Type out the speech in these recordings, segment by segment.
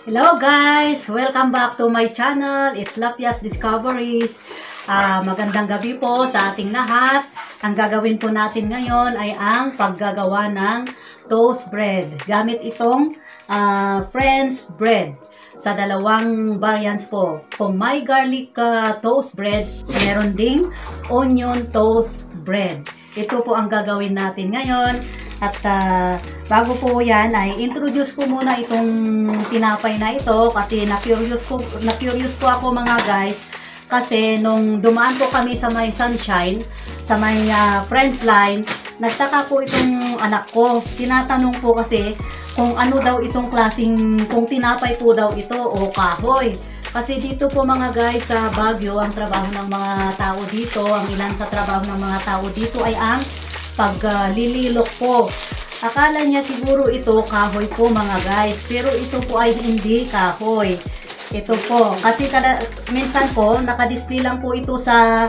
Hello guys! Welcome back to my channel. It's Lapias Discoveries. Magandang gabi po sa ating lahat. Ang gagawin po natin ngayon ay ang paggagawa ng toast bread. Gamit itong French bread sa dalawang variants po. Kung may garlic toast bread, meron ding onion toast bread. Ito po ang gagawin natin ngayon. At bago po yan ay introduce ko muna itong tinapay na ito kasi na-curious po ako mga guys, kasi nung dumaan po kami sa may Sunshine, sa may Friends Line, nagtaka po itong anak ko. Tinatanong po kasi kung ano daw itong klaseng, kung tinapay po daw ito o kahoy. Kasi dito po mga guys sa Baguio, ang trabaho ng mga tao dito, ang ilan sa trabaho ng mga tao dito ay ang paglililok po. Akala niya siguro ito kahoy po mga guys, pero ito po ay hindi kahoy. Ito po, kasi minsan po naka-display lang po ito sa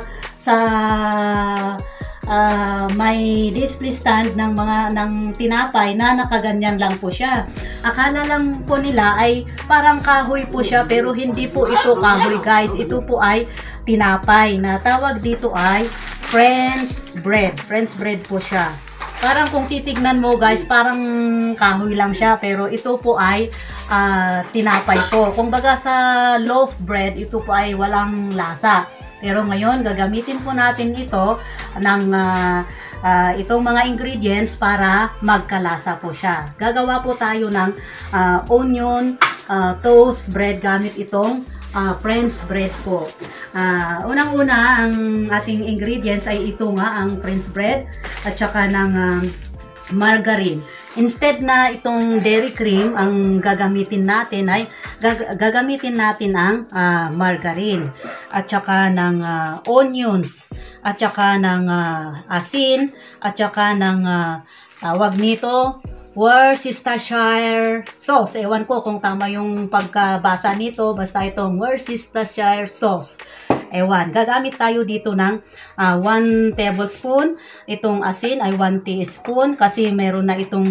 may display stand ng tinapay na nakaganyan lang po siya. Akala lang po nila ay parang kahoy po siya, pero hindi po ito kahoy guys. Ito po ay tinapay na tawag dito ay French bread. French bread po siya. Parang kung titignan mo guys, parang kahoy lang siya, pero ito po ay tinapay po. Kung baga sa loaf bread, ito po ay walang lasa. Pero ngayon, gagamitin po natin ito ng itong mga ingredients para magkalasa po siya. Gagawa po tayo ng onion toast bread gamit itong French bread po. Unang-una, ang ating ingredients ay ito nga, ang French bread at saka ng margarine. Instead na itong dairy cream, ang gagamitin natin ay gagamitin natin ang margarine at saka ng onions at saka ng asin at saka ng tawag nito Worcestershire sauce. Ewan ko kung tama yung pagkabasa nito, basta itong Worcestershire sauce. Ewan, gagamit tayo dito ng 1 tablespoon. Itong asin ay 1 teaspoon kasi meron na itong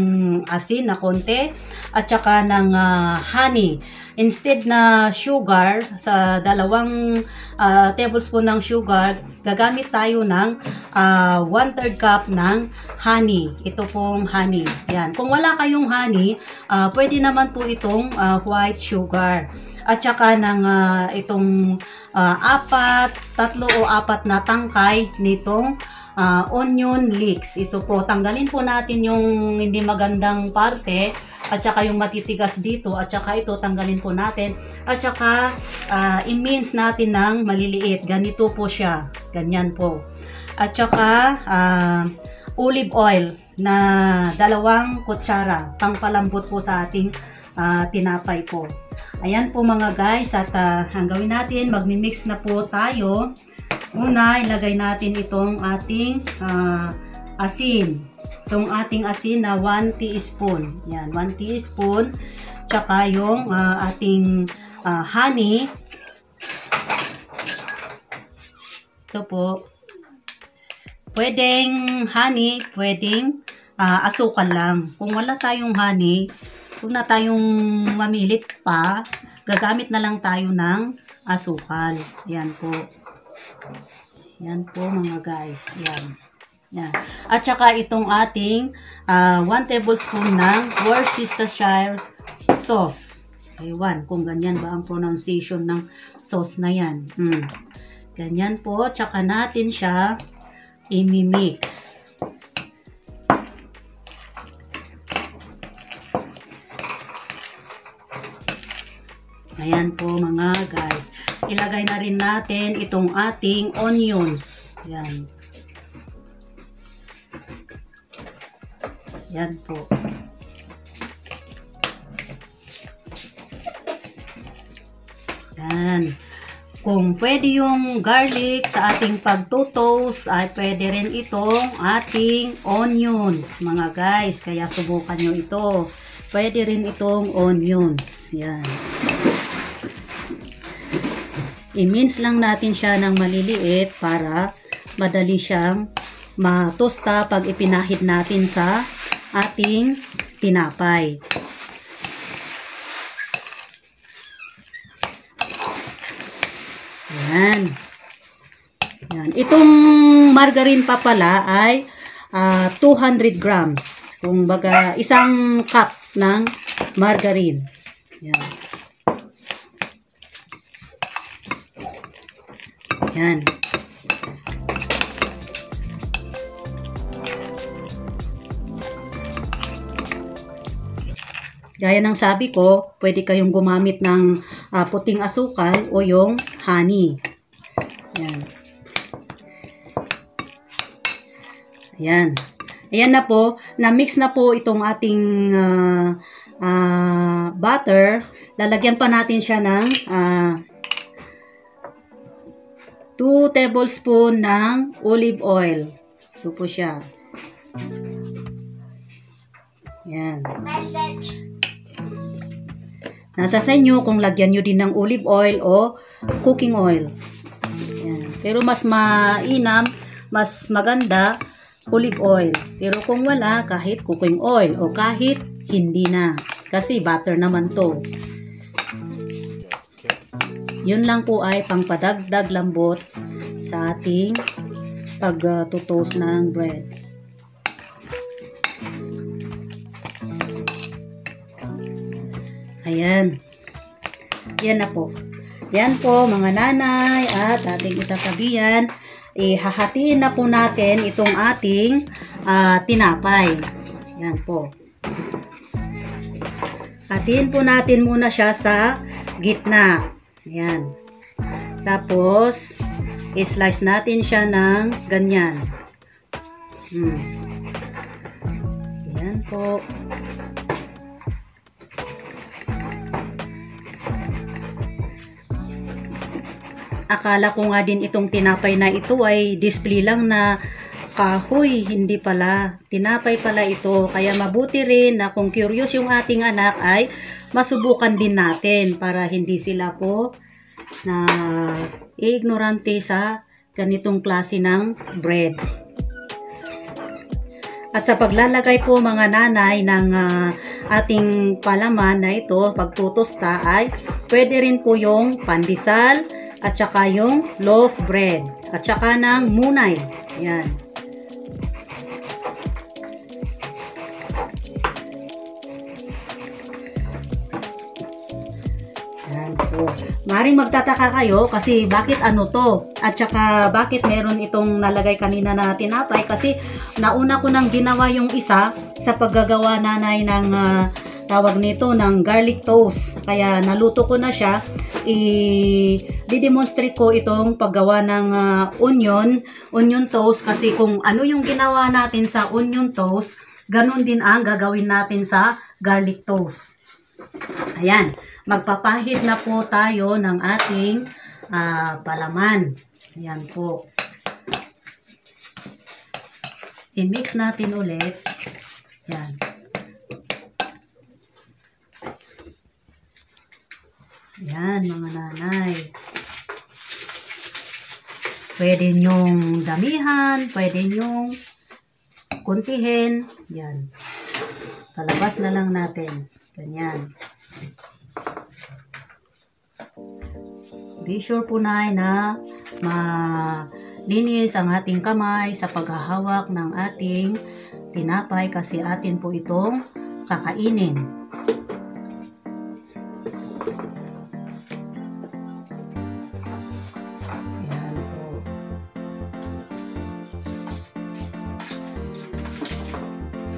asin na konti. At saka ng honey. Instead na sugar, sa 2 tablespoon ng sugar, gagamit tayo ng 1/3 cup ng honey. Ito pong honey. Yan. Kung wala kayong honey, pwede naman po itong white sugar. At saka ng itong 3 o 4 na tangkay nitong onion leeks. Ito po, tanggalin po natin yung hindi magandang parte at saka yung matitigas dito, at saka ito tanggalin po natin, at saka i-mince natin ng maliliit. Ganito po siya, ganyan po. At saka olive oil na 2 kutsara, pangpalambot po sa ating tinapay po. Ayan po mga guys, at ang gawin natin, magmi-mix na po tayo. Una, ilagay natin itong ating asin. Itong ating asin na 1 teaspoon. Yan, 1 teaspoon. Tsaka yung ating honey. Ito po. Pwedeng honey, pwedeng asukal lang. Kung wala tayong honey, kung na tayong mamili pa, gagamit na lang tayo ng asukal. Yan po. Yan po mga guys. Yan. Yan. At saka itong ating 1 tablespoon ng Worcestershire sauce. Ewan kung ganyan ba ang pronunciation ng sauce na yan. Ganyan po. Tsaka natin siya i-mix. Ayan po mga guys. Ilagay na rin natin itong ating onions. Yan. Yan po. Yan. Kung pwede yung garlic sa ating pagtutoast, ay pwede rin itong ating onions, mga guys. Kaya subukan nyo ito. Pwede rin itong onions. Yan. I-mince lang natin siya ng maliliit para madali siyang matosta pag ipinahid natin sa ating tinapay. Yan. Yan. Itong margarine pa pala ay 200 grams. Kung baga, isang cup ng margarine. Yan. Yan. Gaya ng sabi ko, pwede kayong gumamit ng puting asukal o yung honey. Yan. Ayan. Ayan na po. Na-mix na po itong ating butter. Lalagyan pa natin siya ng 2 tablespoon ng olive oil. Ito po siya. Ayan. Nasa sa inyo kung lagyan nyo din ng olive oil o cooking oil. Ayan. Pero mas mainam, mas maganda, olive oil. Pero kung wala, kahit cooking oil o kahit hindi na. Kasi butter naman to. Yun lang po ay pangpadagdag lambot sa ating pagtutos ng bread. Ayan. Yan na po. Yan po mga nanay at ating itatabihan. Hahatiin na po natin itong ating tinapay. Yan po. Hatiin po natin muna siya sa gitna. Ayan. Tapos, i-slice natin siya ng ganyan. Ayan po. Akala ko nga din itong tinapay na ito ay display lang na kahoy, hindi pala. Tinapay pala ito. Kaya mabuti rin na kung curious yung ating anak ay masubukan din natin para hindi sila po na ignorante sa ganitong klase ng bread. At sa paglalagay po mga nanay ng ating palaman na ito, pagtutosta ay pwede rin po yung pandesal at saka yung loaf bread at saka ng munay. Yan. Yan po. Maring magtataka kayo kasi bakit ano to? At saka bakit meron itong nalagay kanina na tinapay? Kasi nauna ko nang ginawa yung isa sa paggagawa nanay ng tawag nito ng garlic toast. Kaya naluto ko na siya. I-demonstrate ko itong paggawa ng onion toast kasi kung ano yung ginawa natin sa onion toast, ganun din ang gagawin natin sa garlic toast. Ayan, magpapahid na po tayo ng ating palaman. Ayan po. I-mix natin ulit. Ayan. Yan mga nanay. Pwede nyong damihan, pwede nyong kuntihin. Yan. Palabas na lang natin. Ganyan. Be sure po na malinis ang ating kamay sa paghahawak ng ating tinapay kasi atin po itong kakainin.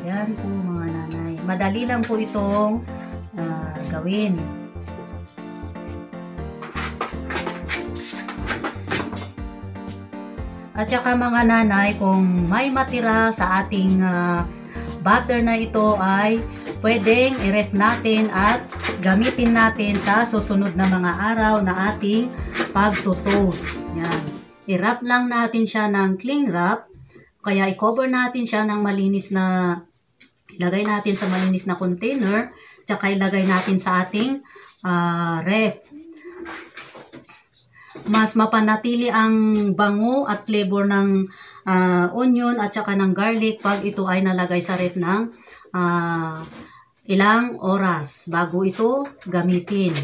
Yan po mga nanay. Madali lang po itong gawin. At saka mga nanay, kung may matira sa ating butter na ito ay pwedeng i-ref natin at gamitin natin sa susunod na mga araw na ating pagtutos. Yan. I-wrap lang natin siya ng cling wrap. Kaya i-cover natin siya ng malinis na ilagay natin sa malinis na container, tsaka ilagay natin sa ating ref. Mas mapanatili ang bango at flavor ng onion at saka ng garlic pag ito ay nalagay sa ref ng ilang oras bago ito gamitin.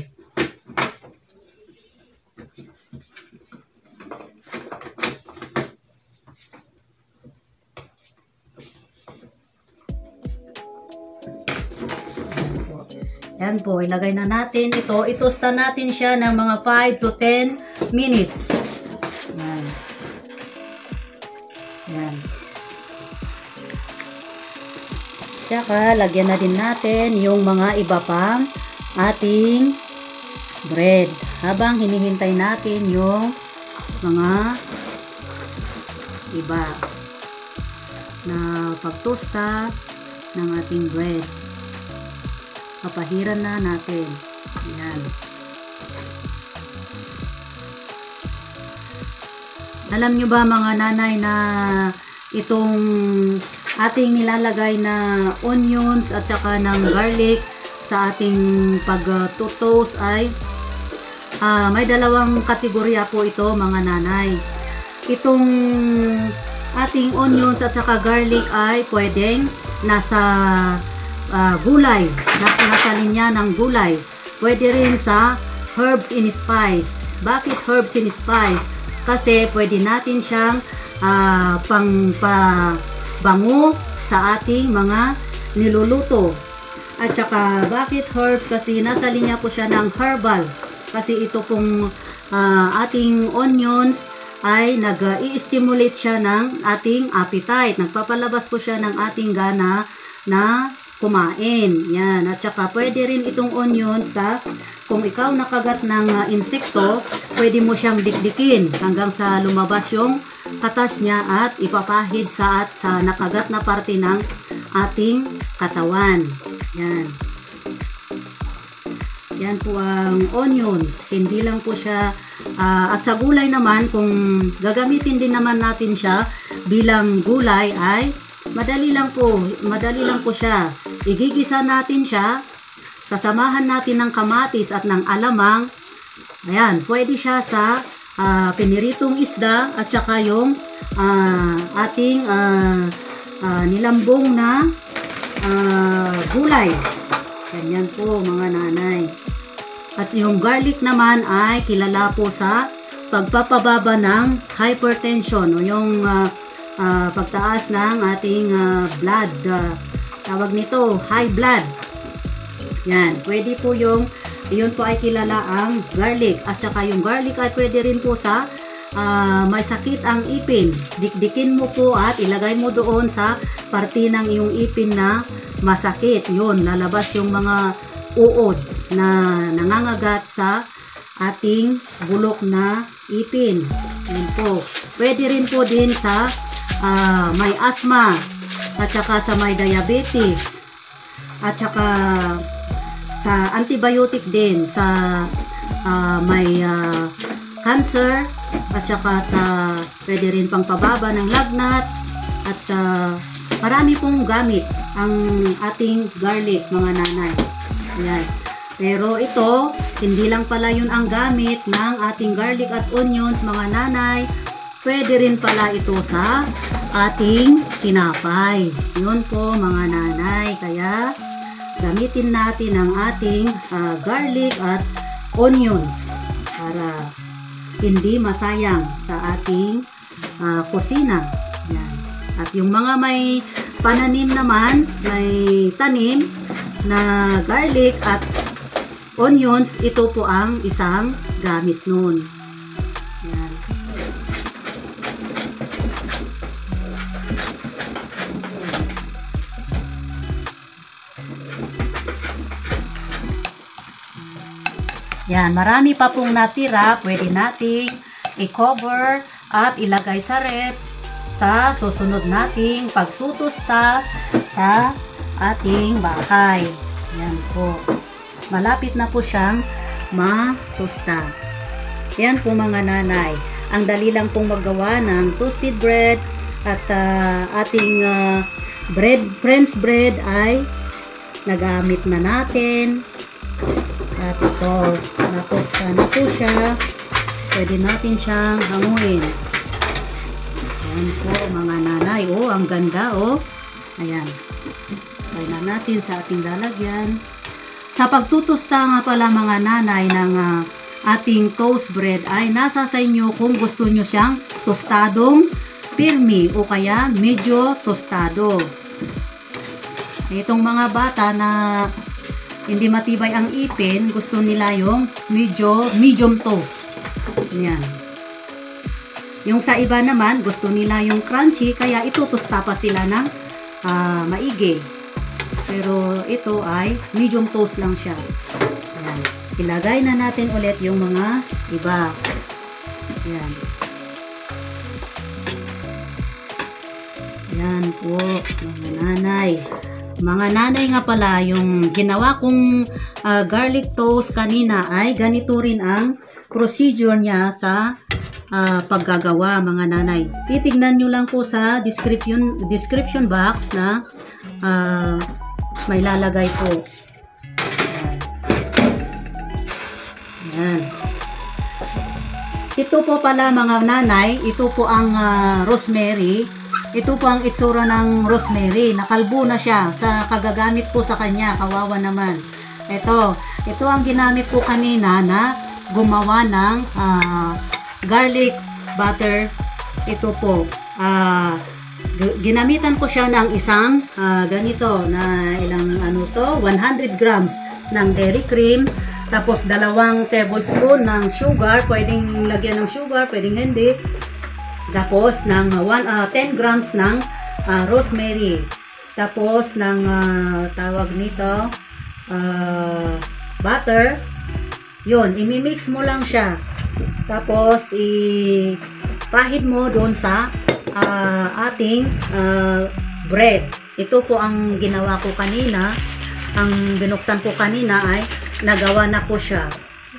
Yan po, ilagay na natin ito. Itosta natin siya ng mga 5 to 10 minutes. Yan. Yan. Tsaka, lagyan na din natin yung mga iba pang ating bread. Habang hinihintay natin yung mga iba na pagtosta ng ating bread. Papahiran na natin. Ayan. Alam nyo ba mga nanay na itong ating nilalagay na onions at saka ng garlic sa ating pag-toast ay may dalawang kategorya po ito mga nanay. Itong ating onions at saka garlic ay pwedeng nasa gulay, nasa linya ng gulay. Pwede rin sa herbs in spice. Bakit herbs in spice? Kasi pwede natin siyang pangbango sa ating mga niluluto. At saka bakit herbs? Kasi nasa linya po siya ng herbal. Kasi ito pong ating onions ay nag-i-stimulate siya ng ating appetite. Nagpapalabas po siya ng ating gana na kumain. Yan. At saka pwede rin itong onion sa kung ikaw nakagat ng insekto, pwede mo siyang dikdikin hanggang sa lumabas yung katas niya at ipapahid sa nakagat na parte ng ating katawan. Yan. Yan po ang onions. Hindi lang po siya at sa gulay naman, kung gagamitin din naman natin siya bilang gulay ay madali lang po siya. Igigisa natin siya, sasamahan natin ng kamatis at ng alamang. Ayan, pwede siya sa piniritong isda at saka yung ating nilambong na gulay. Ganyan po mga nanay. At yung garlic naman ay kilala po sa pagpapababa ng hypertension o yung pagtaas ng ating blood. Tawag nito high blood. Yan, pwede po yun po ay kilala ang garlic. At saka yung garlic ay pwede rin po sa may sakit ang ipin. Dikdikin mo po at ilagay mo doon sa parte ng iyong ipin na masakit. Yun, lalabas yung mga uod na nangangagat sa ating bulok na ipin. Yan po. Pwede rin po din sa may asthma at saka sa may diabetes at saka sa antibiotic din sa may cancer at saka sa pwede rin pang pababa ng lagnat at marami pong gamit ang ating garlic mga nanay. Ayan. Pero ito, hindi lang pala yun ang gamit ng ating garlic at onions mga nanay. Pwede rin pala ito sa ating tinapay. Yun po mga nanay. Kaya gamitin natin ang ating garlic at onions para hindi masayang sa ating kusina. Yan. At yung mga may pananim naman, may tanim na garlic at onions, ito po ang isang gamit nun. Yan. Yan, marami pa pong natira, pwede nating i-cover at ilagay sa rep sa susunod nating pagtutusta sa ating bahay. Yan po. Malapit na po siyang matusta. Yan po mga nanay. Ang dali lang pong magawa ng toasted bread at ating French bread ay nagamit na natin. At ito, natusta na po siya. Pwede natin siyang hanguin. Yan po mga nanay. Oh, ang ganda oh. Ayan. Try na natin sa ating lalagyan. Sa pagtutusta nga pala mga nanay ng ating toast bread ay nasa sa inyo kung gusto nyo siyang tostadong pirmi o kaya medyo tostado. Itong mga bata na hindi matibay ang ipin, gusto nila yung medium toast. Yan. Yung sa iba naman, gusto nila yung crunchy, kaya itutusta pa sila ng maigi. Pero ito ay medium toast lang siya. Yan. Ilagay na natin ulit yung mga iba. Yan. Yan po, mga nanay. Mga nanay nga pala, yung ginawa kong garlic toast kanina ay ganito rin ang procedure niya sa paggagawa, mga nanay. Titignan nyo lang po sa description box na may lalagay po. Yan. Ito po pala mga nanay, ito po ang rosemary. Ito po ang itsura ng rosemary. Nakalbo na siya sa kagagamit po sa kanya. Kawawa naman. Ito ang ginamit ko kanina na gumawa ng garlic butter. Ito po. Ginamitan ko siya ng isang ganito na ilang 100 grams ng dairy cream. Tapos 2 tablespoon ng sugar. Pwedeng lagyan ng sugar, pwedeng hindi. Tapos ng 10 grams ng rosemary. Tapos ng tawag nito butter. Yun, imimix mo lang siya. Tapos ipahid mo doon sa ating bread. Ito po ang ginawa ko kanina. Ang binuksan ko kanina ay nagawa na po siya.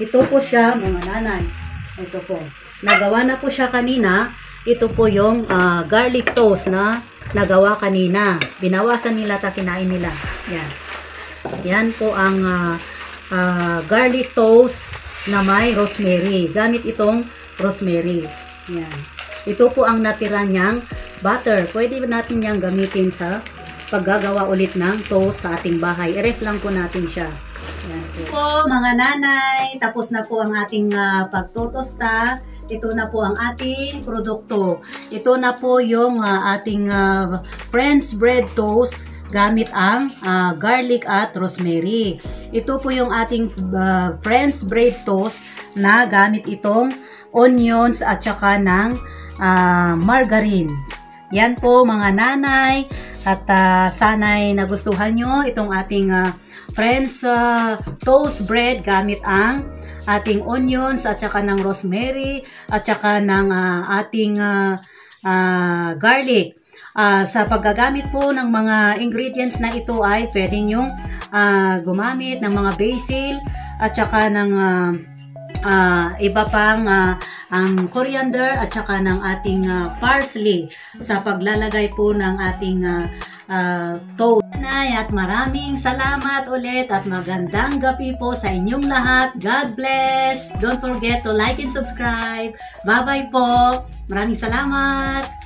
Ito po siya, mga nanay. Ito po. Nagawa na po siya kanina. Ito po yung garlic toast na nagawa kanina. Binawasan nila at kinain nila. Yan. Yan po ang garlic toast na may rosemary. Gamit itong rosemary. Yan. Ito po ang natira niyang butter. Pwede natin niyang gamitin sa paggagawa ulit ng toast sa ating bahay. I-ref lang po natin siya. Yan po mga nanay. Tapos na po ang ating pagtotosta. Ito na po ang ating produkto. Ito na po yung ating French bread toast gamit ang garlic at rosemary. Ito po yung ating French bread toast na gamit itong onions at saka ng margarine. Yan po mga nanay. At sana'y nagustuhan nyo itong ating French toast bread gamit ang ating onions at saka ng rosemary at saka ng ating garlic. Sa paggagamit po ng mga ingredients na ito ay pwede nyong gumamit ng mga basil at saka ng iba pang ang coriander at saka ng ating parsley sa paglalagay po ng ating toast. At maraming salamat ulit at magandang gabi po sa inyong lahat. God bless! Don't forget to like and subscribe. Bye-bye po! Maraming salamat!